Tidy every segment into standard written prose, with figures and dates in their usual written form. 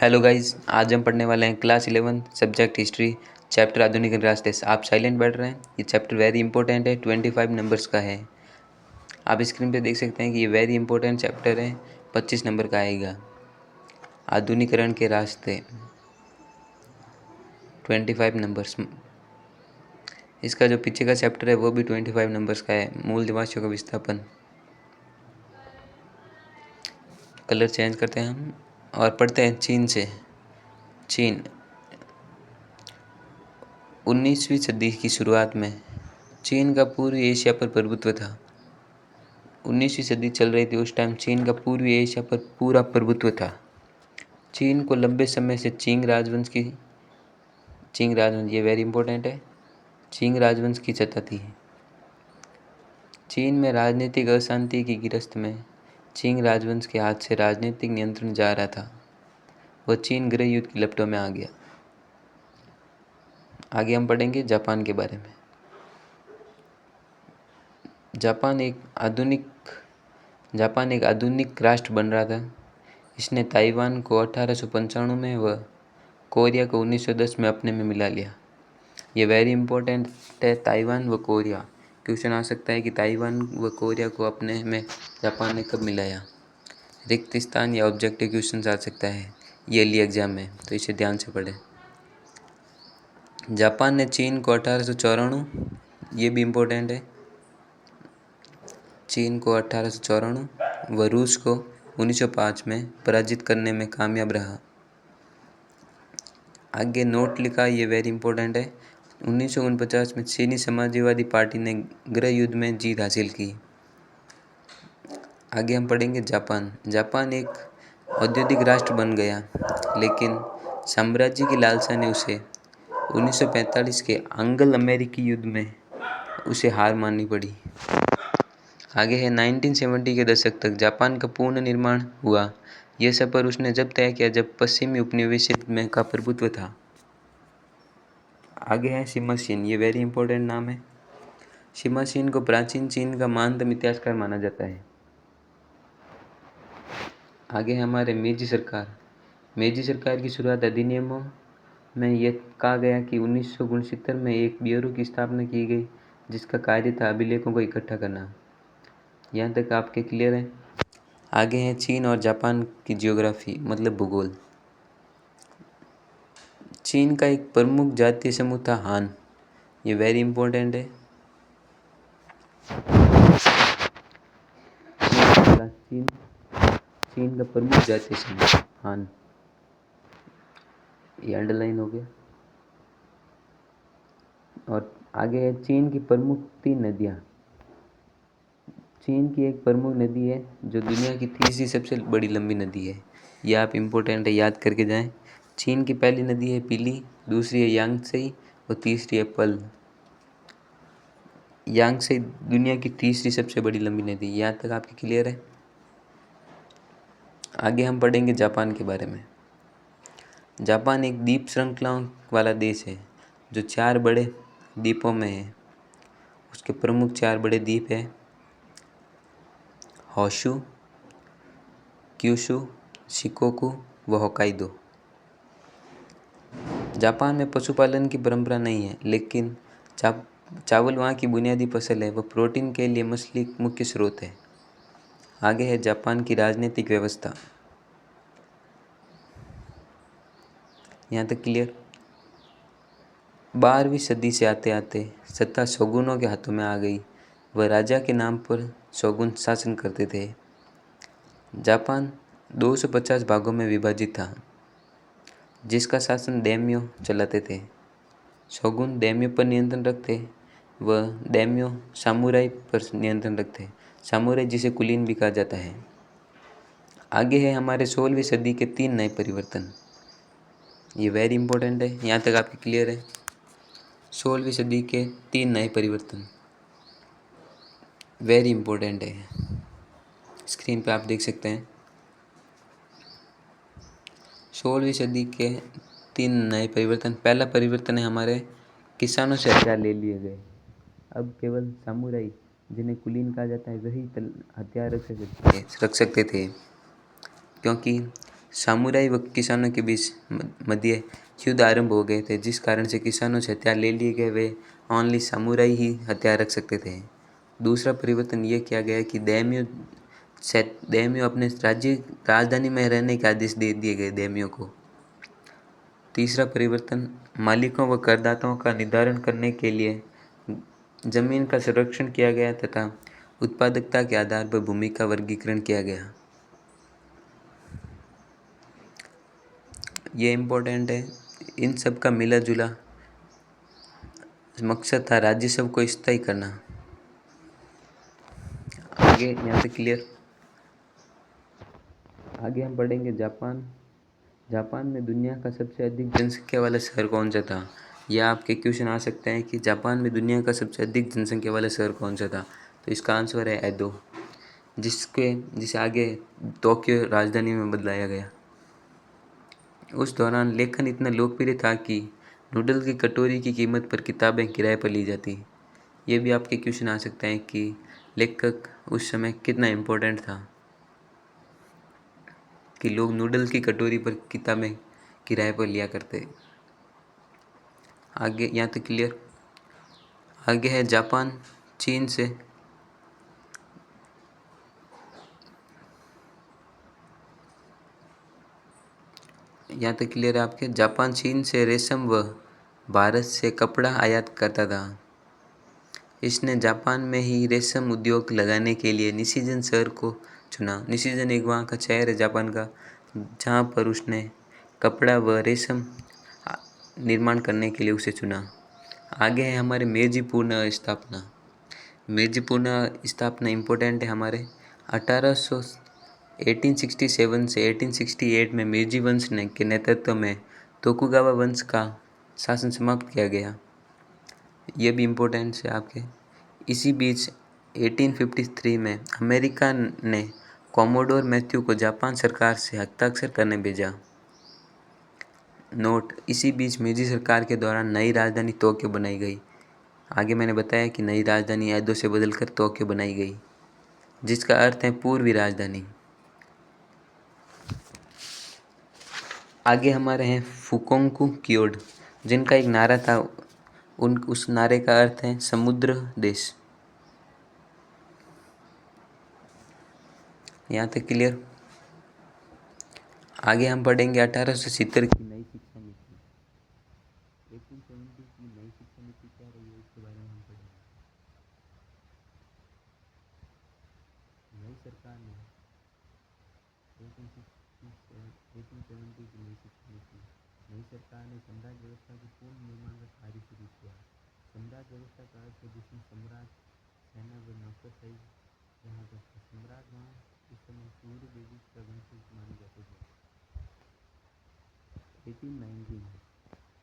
Hello guys, आज हम पढ़ने वाले हैं क्लास 11 सब्जेक्ट हिस्ट्री चैप्टर आधुनिक रास्ते। आप साइलेंट बैठ रहे हैं। ये चैप्टर वेरी इंपॉर्टेंट है, 25 नंबर्स का है। आप स्क्रीन पे देख सकते हैं कि ये वेरी इंपॉर्टेंट चैप्टर है, 25 नंबर का आएगा। आधुनिकरण के रास्ते 25 नंबर्स। इसका जो पीछे का चैप्टर है वो भी 25 नंबर्स का है, मूल निवासियों का विस्थापन। कलर चेंज करते हैं हम और पढ़ते हैं चीन से। चीन 19वीं सदी की शुरुआत में चीन का पूर्वी एशिया पर प्रभुत्व था। 19वीं सदी चल रही थी, उस टाइम चीन का पूर्वी एशिया पर पूरा प्रभुत्व था। चीन को लंबे समय से चिंग राजवंश, ये वेरी इंपॉर्टेंट है, चिंग राजवंश की सत्ता थी। चीन में राजनीतिक अशांति की गिरफ्त में चिंग राजवंश के हाथ से राजनीतिक नियंत्रण जा रहा था। वह चीन गृह युद्ध की लपटों में आ गया। आगे हम पढ़ेंगे जापान के बारे में। जापान एक आधुनिक राष्ट्र बन रहा था। इसने ताइवान को 1895 में व कोरिया को 1910 में अपने में मिला लिया। ये वेरी इंपॉर्टेंट है, ताइवान व कोरिया। क्वेश्चन आ सकता है कि ताइवान व कोरिया को अपने में जापान ने कब मिलाया। रिक्त स्थान या ऑब्जेक्टिव क्वेश्चन आ सकता है ईयरली एग्जाम में, तो इसे ध्यान से पढ़ें। जापान ने चीन को 1894, ये भी इम्पोर्टेंट है, चीन को 1894 व रूस को 1905 में पराजित करने में कामयाब रहा। आगे नोट लिखा, ये वेरी इंपॉर्टेंट है। 1949 में चीनी समाजवादी पार्टी ने गृह युद्ध में जीत हासिल की। आगे हम पढ़ेंगे जापान। जापान एक औद्योगिक राष्ट्र बन गया, लेकिन साम्राज्य की लालसा ने उसे 1945 के एंग्लो अमेरिकी युद्ध में उसे हार माननी पड़ी। आगे है 1970 के दशक तक जापान का पूर्ण निर्माण हुआ। यह सफर उसने जब तय किया जब पश्चिमी उपनिवेशित में का प्रभुत्व था। आगे है शिमाशिन, ये वेरी इंपॉर्टेंट नाम है। शिमाशिन को प्राचीन चीन का महानतम इतिहासकार माना जाता है। आगे है हमारे मेजी सरकार। मेजी सरकार की शुरुआत अधिनियमों में यह कहा गया कि 1969 में एक ब्यूरो की स्थापना की गई जिसका कार्य था अभिलेखों को इकट्ठा करना। यहाँ तक आपके क्लियर है। आगे है चीन और जापान की जियोग्राफी, मतलब भूगोल। चीन का एक प्रमुख जातीय समूह था हान, ये वेरी इंपॉर्टेंट है। चीन का प्रमुख जातीय समूह हान, ये अंडरलाइन हो गया। और आगे है चीन की प्रमुख 3 नदियाँ। चीन की एक प्रमुख नदी है जो दुनिया की तीसरी सबसे बड़ी लंबी नदी है। ये आप इम्पोर्टेंट है, याद करके जाएं। चीन की पहली नदी है पीली, दूसरी है यांगत्से और तीसरी है पल। यांगत्से दुनिया की तीसरी सबसे बड़ी लंबी नदी। यहाँ तक आपकी क्लियर है। आगे हम पढ़ेंगे जापान के बारे में। जापान एक द्वीप श्रृंखलाओं वाला देश है जो 4 बड़े द्वीपों में है। उसके प्रमुख 4 बड़े द्वीप हैं होशु, क्यूशु, शिकोकू व होकाइदो। जापान में पशुपालन की परंपरा नहीं है, लेकिन चावल वहाँ की बुनियादी फसल है। वह प्रोटीन के लिए मछली मुख्य स्रोत है। आगे है जापान की राजनीतिक व्यवस्था। यहाँ तक क्लियर। 12वीं सदी से आते आते सत्ता शोगुनों के हाथों में आ गई। वह राजा के नाम पर शोगुन शासन करते थे। जापान 250 भागों में विभाजित था, जिसका शासन डेम्यो चलाते थे। शोगुन डेम्यो पर नियंत्रण रखते व डेम्यो सामुराई पर नियंत्रण रखते। सामुराई जिसे कुलीन भी कहा जाता है। आगे है हमारे 16वीं सदी के 3 नए परिवर्तन। ये वेरी इंपॉर्टेंट है, यहाँ तक आपकी क्लियर है। 16वीं सदी के 3 नए परिवर्तन वेरी इंपॉर्टेंट है। स्क्रीन पे आप देख सकते हैं 16वीं सदी के 3 नए परिवर्तन। पहला परिवर्तन है हमारे किसानों से हथियार ले लिए गए। अब केवल सामुराई, जिन्हें कुलीन कहा जाता है, वही हथियार रख सकते थे, क्योंकि सामुराई व किसानों के बीच मध्य युद्ध आरंभ हो गए थे, जिस कारण से किसानों से हथियार ले लिए गए। वे ओनली सामुराई ही हथियार रख सकते थे। दूसरा परिवर्तन ये किया गया कि दैम्यो अपने राज्य राजधानी में रहने के आदेश दे दिए गए दैम्यो को। तीसरा परिवर्तन, मालिकों व करदाताओं का निर्धारण करने के लिए जमीन का संरक्षण किया गया तथा उत्पादकता के आधार पर भूमि का वर्गीकरण किया गया। ये इम्पोर्टेंट है। इन सब का मिला जुला मकसद था राजस्व को स्थायी करना। आगे यहाँ तक क्लियर। आगे हम पढ़ेंगे जापान। जापान में दुनिया का सबसे अधिक जनसंख्या वाला शहर कौन सा था। यह आपके क्वेश्चन आ सकते हैं कि जापान में दुनिया का सबसे अधिक जनसंख्या वाला शहर कौन सा था। तो इसका आंसर है एदो, जिसे आगे टोक्यो राजधानी में बदलाया गया। उस दौरान लेखन इतना लोकप्रिय था कि नूडल की कटोरी की कीमत पर किताबें किराए पर ली जाती। ये भी आपके क्वेश्चन आ सकते हैं कि लेखक उस समय कितना इम्पोर्टेंट था कि लोग नूडल की कटोरी पर किताबें किराए पर लिया करते। आगे यहाँ तक क्लियर। आगे है जापान चीन से। यहाँ तक क्लियर है आपके। जापान चीन से रेशम व भारत से कपड़ा आयात करता था। इसने जापान में ही रेशम उद्योग लगाने के लिए निशिजन शहर को चुना। निशिजन एक वहाँ का शहर है जापान का, जहाँ पर उसने कपड़ा व रेशम निर्माण करने के लिए उसे चुना। आगे है हमारे मेजी पुनः स्थापना। मेजी पुनः स्थापना इम्पोर्टेंट है हमारे। 1867 से 1868 में मेजी वंश के नेतृत्व में तोकुगावा वंश का शासन समाप्त किया गया। ये भी इम्पोर्टेंट है आपके। इसी बीच 1853 में अमेरिका ने कोमोडोर मैथ्यू को जापान सरकार से हस्ताक्षर करने भेजा। नोट, इसी बीच मेजी सरकार के दौरान नई राजधानी टोक्यो बनाई गई। आगे मैंने बताया कि नई राजधानी एदो से बदलकर टोक्यो बनाई गई, जिसका अर्थ है पूर्वी राजधानी। आगे हमारे हैं फुकोंकू क्योड, जिनका एक नारा था। उस नारे का अर्थ है समुद्र देश। यहाँ तक क्लियर। आगे हम पढ़ेंगे 1870 की नई शिक्षा नीति। 1870 की नई शिक्षा नीति क्या रही है, इसके बारे में हम पढ़ेंगे। नई सरकार ने 1870 की नई शिक्षा नीति, नई सरकार ने साम्राज्य व्यवस्था के पूर्ण निर्माण का कार्य शुरू किया। साम्राज्य व्यवस्था का अर्थ है जिसमें सम्राट, सेना व नौकरशाही रहा करता। सम्राट वहाँ उस समय सूर्य देवी का वंशज माने जाते थे।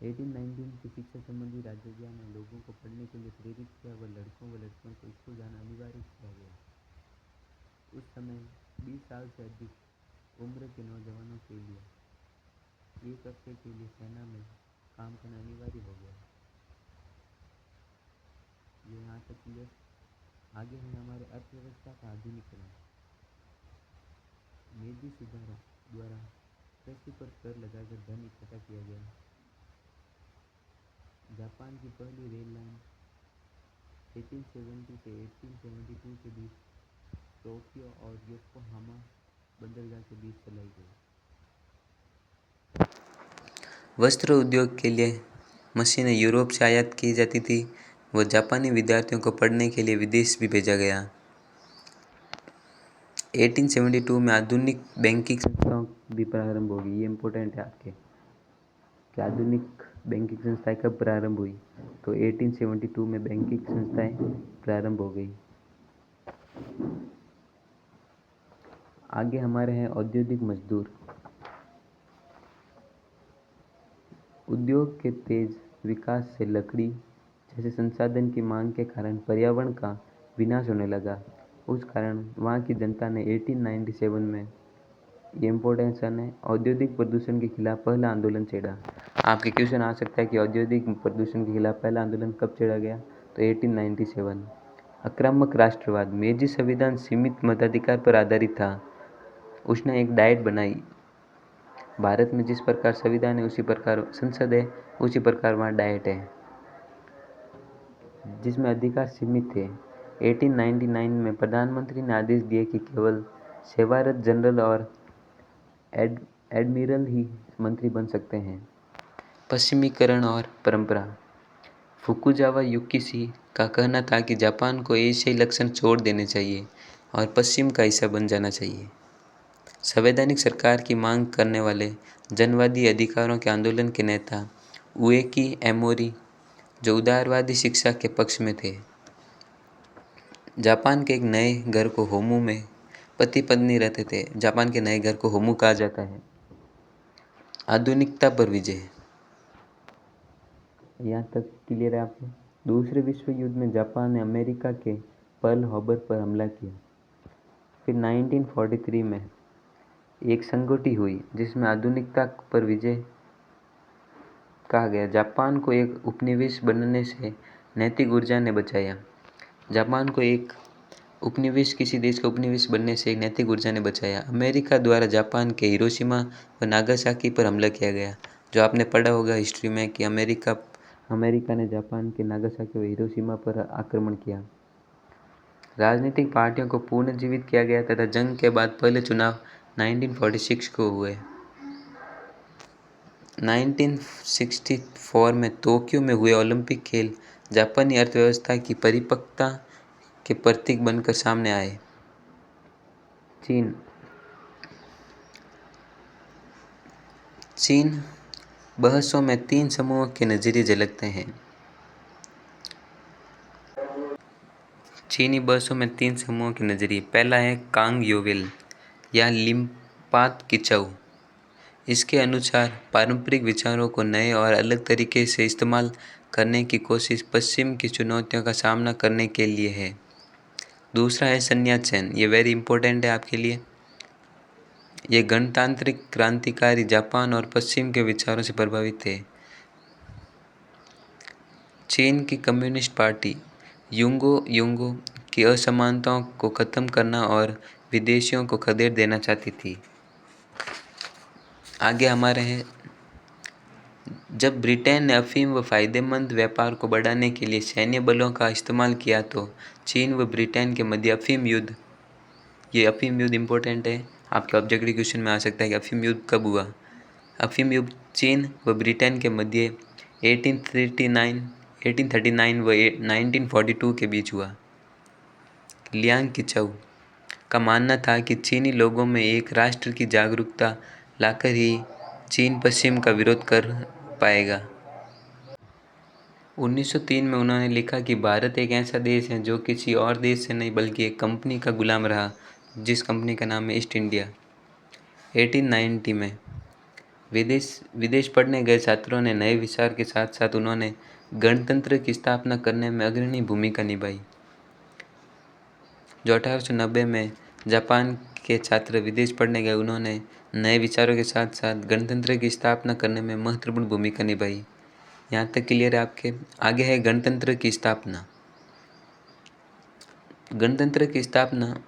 1819 की शिक्षा संबंधी राज्यसभा ने लोगों को पढ़ने के लिए प्रेरित किया व लड़कों व लड़कियों को स्कूल जाना अनिवार्य किया गया। उस समय 20 साल से अधिक उम्र के नौजवानों के लिए 1 हफ्ते के लिए सेना में काम करना अनिवार्य हो गया। ये यहाँ तक क्लियर। आगे है हमारे अर्थव्यवस्था का आधुनिकीकरण। मेजी सुधारों द्वारा कृषि पर कर लगाकर धन इकट्ठा किया गया। जापान की पहली रेल लाइन 1870 से 1872 के बीच टोक्यो और योकोहामा बंदरगाह के बीच चलाई गई। वस्त्र उद्योग के लिए मशीनें यूरोप से आयात की जाती थी व जापानी विद्यार्थियों को पढ़ने के लिए विदेश भी भेजा गया। 1872 में आधुनिक बैंकिंग संस्थाओं भी प्रारंभ होगी। ये इम्पोर्टेंट है आपके कि आधुनिक बैंकिंग संस्थाएं कब प्रारंभ हुई। तो 1872 में बैंकिंग संस्थाएं प्रारंभ हो गई। आगे हमारे हैं औद्योगिक मजदूर। उद्योग के तेज विकास से लकड़ी जैसे संसाधन की मांग के कारण पर्यावरण का विनाश होने लगा। उस कारण वहाँ की जनता ने 1897 में, ये इम्पोर्टेंट सन है, औद्योगिक प्रदूषण के खिलाफ पहला आंदोलन छेड़ा। आपके क्वेश्चन आ सकता है कि औद्योगिक प्रदूषण के खिलाफ पहला आंदोलन कब छेड़ा गया। तो 1897। आक्रामक राष्ट्रवाद। मेजी संविधान सीमित मताधिकार पर आधारित था। उसने एक डाइट बनाई भारत में जिस प्रकार संविधान है उसी प्रकार संसद है, उसी प्रकार वहाँ डाइट है, जिसमें अधिकार सीमित थे। 1899 में प्रधानमंत्री ने आदेश दिए कि केवल सेवारत जनरल और एडमिरल ही मंत्री बन सकते हैं। पश्चिमीकरण और परंपरा। फुकुजावा युकिशी का कहना था कि जापान को एशियाई लक्षण छोड़ देने चाहिए और पश्चिम का हिस्सा बन जाना चाहिए। संवैधानिक सरकार की मांग करने वाले जनवादी अधिकारों के आंदोलन के नेता उएकी एमोरी, जो उदारवादी शिक्षा के पक्ष में थे। जापान के एक नए घर को होमू में पति पत्नी रहते थे। जापान के नए घर को होमू कहा जाता है। आधुनिकता पर विजय। यहाँ तक क्लियर है आपको। दूसरे विश्व युद्ध में जापान ने अमेरिका के पर्ल हार्बर पर हमला किया। फिर 1943 में एक संगठि हुई जिसमें आधुनिकता पर विजय कहा गया। जापान को एक उपनिवेश बनने से नैतिक ऊर्जा ने बचाया। जापान को एक उपनिवेश, किसी देश का उपनिवेश बनने से एक नैतिक ऊर्जा ने बचाया। अमेरिका द्वारा जापान के हिरोशिमा व नागासाकी पर हमला किया गया। जो आपने पढ़ा होगा हिस्ट्री में कि अमेरिका ने जापान के नागासाकी व हिरोशिमा पर आक्रमण किया। राजनीतिक पार्टियों को पुनर्जीवित किया गया तथा जंग के बाद पहले चुनाव 1946 को हुए। 1964 में टोक्यो में हुए ओलंपिक खेल जापानी अर्थव्यवस्था की परिपक्वता के प्रतीक बनकर सामने आए। चीन बहसों में 3 समूहों के नजरिए झलकते हैं। चीनी बहसों में 3 समूहों के नजरिए। पहला है कांग योवेल या लिम्पात किचौ। इसके अनुसार पारंपरिक विचारों को नए और अलग तरीके से इस्तेमाल करने की कोशिश पश्चिम की चुनौतियों का सामना करने के लिए है। दूसरा है सन्याचेन। ये वेरी इंपॉर्टेंट है आपके लिए। ये गणतांत्रिक क्रांतिकारी जापान और पश्चिम के विचारों से प्रभावित थे। चीन की कम्युनिस्ट पार्टी युंगो की असमानताओं को खत्म करना और विदेशियों को खदेड़ देना चाहती थी। आगे हमारे हैं, जब ब्रिटेन ने अफीम व फायदेमंद व्यापार को बढ़ाने के लिए सैन्य बलों का इस्तेमाल किया तो चीन व ब्रिटेन के मध्य अफीम युद्ध, ये अफीम युद्ध इम्पोर्टेंट है, आपके ऑब्जेक्टिव क्वेश्चन में आ सकता है कि अफीम युद्ध कब हुआ। अफीम युद्ध चीन व ब्रिटेन के मध्य 1839 व 1942 के बीच हुआ। लियांग किचौ का मानना था कि चीनी लोगों में एक राष्ट्र की जागरूकता लाकर ही चीन पश्चिम का विरोध कर पाएगा। 1903 में उन्होंने लिखा कि भारत एक ऐसा देश है जो किसी और देश से नहीं बल्कि एक कंपनी का गुलाम रहा, जिस कंपनी का नाम है ईस्ट इंडिया। 1890 में विदेश पढ़ने गए छात्रों ने नए विचार के साथ साथ उन्होंने गणतंत्र की स्थापना करने में अग्रणी भूमिका निभाई। जो 1890 में जापान के छात्र विदेश पढ़ने गए, उन्होंने नए विचारों के साथ साथ गणतंत्र की स्थापना करने में महत्वपूर्ण भूमिका निभाई। यहाँ तक क्लियर है आपके। आगे है गणतंत्र की स्थापना। गणतंत्र की स्थापना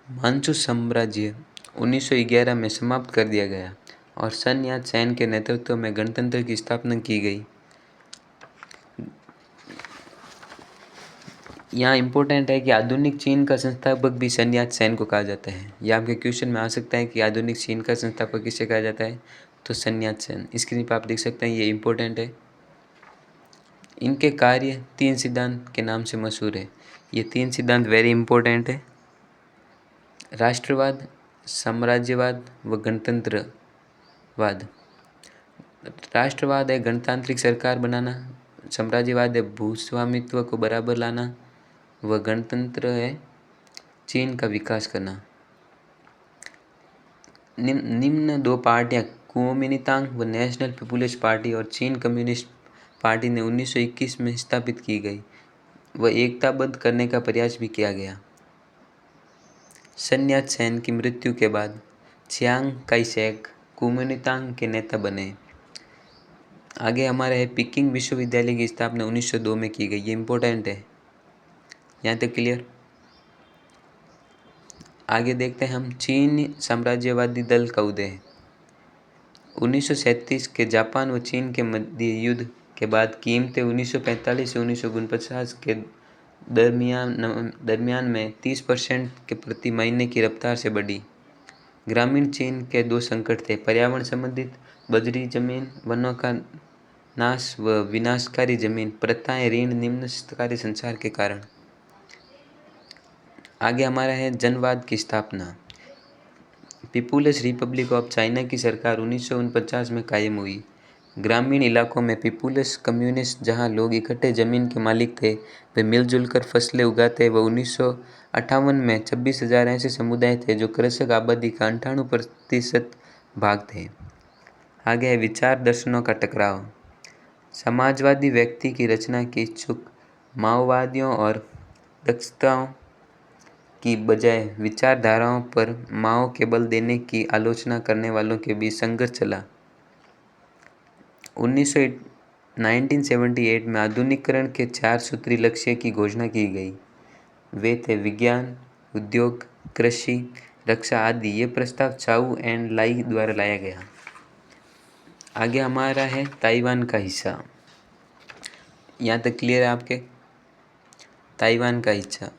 मांचू साम्राज्य 1911 में समाप्त कर दिया गया और सन यात सेन के नेतृत्व में गणतंत्र की स्थापना की गई। यहाँ इम्पोर्टेंट है कि आधुनिक चीन का संस्थापक भी सन यात सेन को कहा जाता है। यह आपके क्वेश्चन में आ सकता है कि आधुनिक चीन का संस्थापक किसे कहा जाता है, तो सन यात सेन। स्क्रीन पर आप देख सकते हैं, ये इम्पोर्टेंट है। इनके कार्य 3 सिद्धांत के नाम से मशहूर है। ये 3 सिद्धांत वेरी इंपॉर्टेंट है। राष्ट्रवाद, साम्राज्यवाद व गणतंत्रवाद। राष्ट्रवाद है गणतांत्रिक सरकार बनाना, साम्राज्यवाद है भूस्वामित्व को बराबर लाना, व गणतंत्र है चीन का विकास करना। निम्न 2 पार्टियां कुओमिन्तांग व नेशनल पीपुल्स पार्टी और चीन कम्युनिस्ट पार्टी ने 1921 में स्थापित की गई व एकताबद्ध करने का प्रयास भी किया गया। सन यात सेन की मृत्यु के बाद चियांग काई शेक कुओमिन्तांग के नेता बने। आगे हमारा है पीकिंग विश्वविद्यालय की स्थापना 1902 में की गई। ये इम्पोर्टेंट है। यहाँ तक क्लियर। आगे देखते हैं हम चीन साम्राज्यवादी दल का उदय। 1937 के जापान व चीन के मध्य युद्ध के बाद कीमतें 1945 से 1949 के दरमियान में 30% के प्रति महीने की रफ्तार से बढ़ी। ग्रामीण चीन के दो संकट थे, पर्यावरण संबंधित बंजरी जमीन, वनों का नाश व विनाशकारी जमीन प्रथाएं, ऋण, निम्नकारी संसार के कारण। आगे हमारा है जनवाद की स्थापना। पीपुल्स रिपब्लिक ऑफ चाइना की सरकार 1949 में कायम हुई। ग्रामीण इलाकों में पीपुल्स कम्युनिस्ट, जहां लोग इकट्ठे जमीन के मालिक थे, वे मिलजुल कर फसलें उगाते व 1958 में 26,000 ऐसे समुदाय थे जो कृषक आबादी का 98% भाग थे। आगे है विचार दर्शनों का टकराव। समाजवादी व्यक्ति की रचना के इच्छुक माओवादियों और दक्षताओं की बजाय विचारधाराओं पर माओ के बल देने की आलोचना करने वालों के बीच संघर्ष चला। 1978 में आधुनिकीकरण के 4 सूत्री लक्ष्य की घोषणा की गई। वे थे विज्ञान, उद्योग, कृषि, रक्षा आदि। ये प्रस्ताव चाउ एंड लाई द्वारा लाया गया। आगे हमारा है ताइवान का हिस्सा। यहाँ तक क्लियर है आपके? ताइवान का हिस्सा।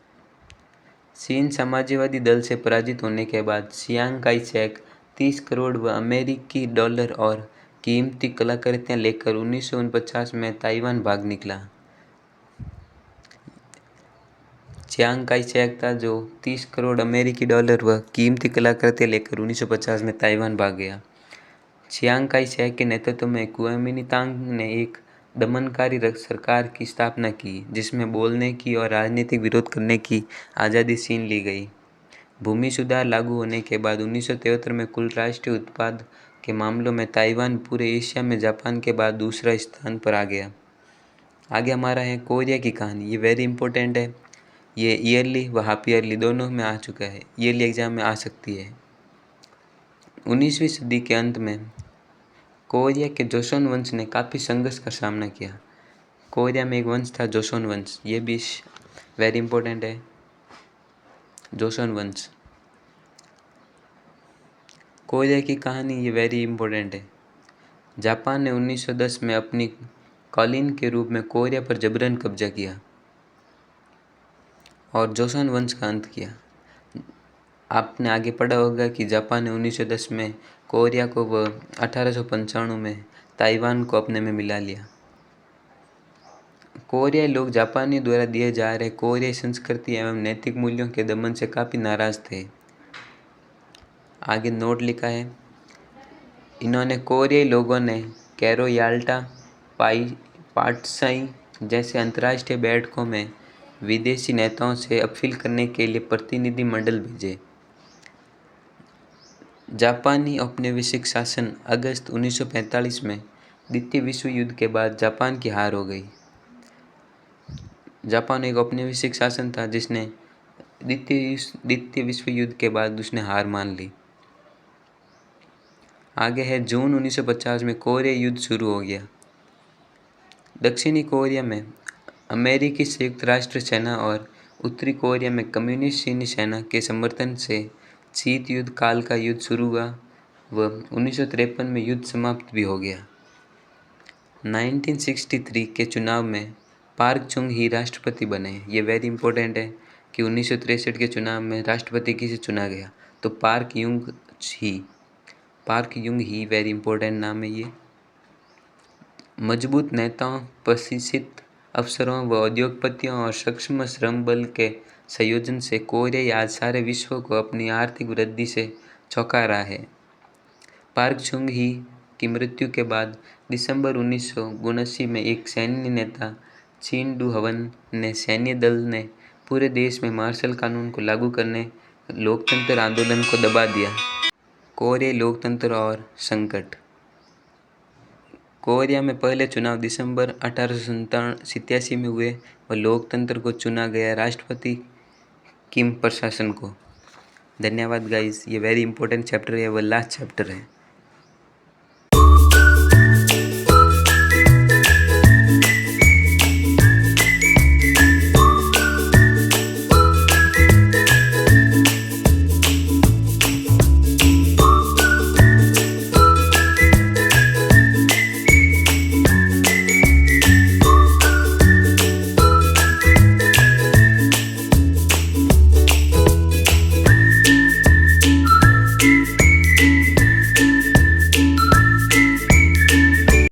चीन समाजवादी दल से पराजित होने के बाद चियांग काई शेक 30 करोड़ व अमेरिकी डॉलर और कीमती कलाकृतियां लेकर 1949 में ताइवान भाग निकला। चियांग काई शेक था जो 30 करोड़ अमेरिकी डॉलर व कीमती कलाकृतियां लेकर 1950 में ताइवान भाग गया। चियांग काई शेक के नेतृत्व में कुओमिंतांग ने एक दमनकारी सरकार की स्थापना की, जिसमें बोलने की और राजनीतिक विरोध करने की आज़ादी छीन ली गई। भूमि सुधार लागू होने के बाद 1973 में कुल राष्ट्रीय उत्पाद के मामलों में ताइवान पूरे एशिया में जापान के बाद दूसरा स्थान पर आ गया। आगे हमारा है कोरिया की कहानी। ये वेरी इंपॉर्टेंट है। ये ईयरली व हाफ ईयरली दोनों में आ चुका है, ईयरली एग्जाम में आ सकती है। 19वीं सदी के अंत में कोरिया के जोसेon वंश ने काफ़ी संघर्ष का सामना किया। कोरिया में एक वंश था जोसेon वंश, ये भी वेरी इंपॉर्टेंट है। जोसेon वंश, कोरिया की कहानी ये वेरी इंपॉर्टेंट है। जापान ने 1910 में अपनी कॉलोनी के रूप में कोरिया पर जबरन कब्जा किया और जोसेon वंश का अंत किया। आपने आगे पढ़ा होगा कि जापान ने 1910 में कोरिया को व 1895 में ताइवान को अपने में मिला लिया। कोरियाई लोग जापानियों द्वारा दिए जा रहे कोरियाई संस्कृति एवं नैतिक मूल्यों के दमन से काफ़ी नाराज थे। आगे नोट लिखा है, इन्होंने कोरियाई लोगों ने कैरो याल्टा पाटसाई जैसे अंतर्राष्ट्रीय बैठकों में विदेशी नेताओं से अपील करने के लिए प्रतिनिधि मंडल भेजे। जापानी औपनिवेशिक शासन। अगस्त 1945 में द्वितीय विश्व युद्ध के बाद जापान की हार हो गई। जापान एक औपनिवेशिक शासन था जिसने द्वितीय विश्व युद्ध के बाद उसने हार मान ली। आगे है जून 1950 में कोरिया युद्ध शुरू हो गया। दक्षिणी कोरिया में अमेरिकी संयुक्त राष्ट्र सेना और उत्तरी कोरिया में कम्युनिस्ट चीनी सेना के समर्थन से शीत युद्ध काल का युद्ध शुरू हुआ व 1953 में युद्ध समाप्त भी हो गया। 1963 के चुनाव में पार्क chung ही राष्ट्रपति बने। ये वेरी इंपॉर्टेंट है कि 1963 के चुनाव में राष्ट्रपति किसे चुना गया, तो पार्क यूंग ही वेरी इंपॉर्टेंट नाम है ये। मजबूत नेताओं, प्रशिक्षित अफसरों व उद्योगपतियों और सक्षम श्रम बल के संयोजन से कोरिया आज सारे विश्व को अपनी आर्थिक वृद्धि से चौंका रहा है। पार्क chung ही की मृत्यु के बाद दिसंबर 1979 में एक सैन्य नेता चिन डू हवन ने सैन्य दल ने पूरे देश में मार्शल कानून को लागू करने लोकतंत्र आंदोलन को दबा दिया। कोरियाई लोकतंत्र और संकट। कोरिया में पहले चुनाव दिसंबर 1887 में हुए व लोकतंत्र को चुना गया राष्ट्रपति किम प्रशासन को। धन्यवाद गाइस, ये वेरी इंपॉर्टेंट चैप्टर है व लास्ट चैप्टर है।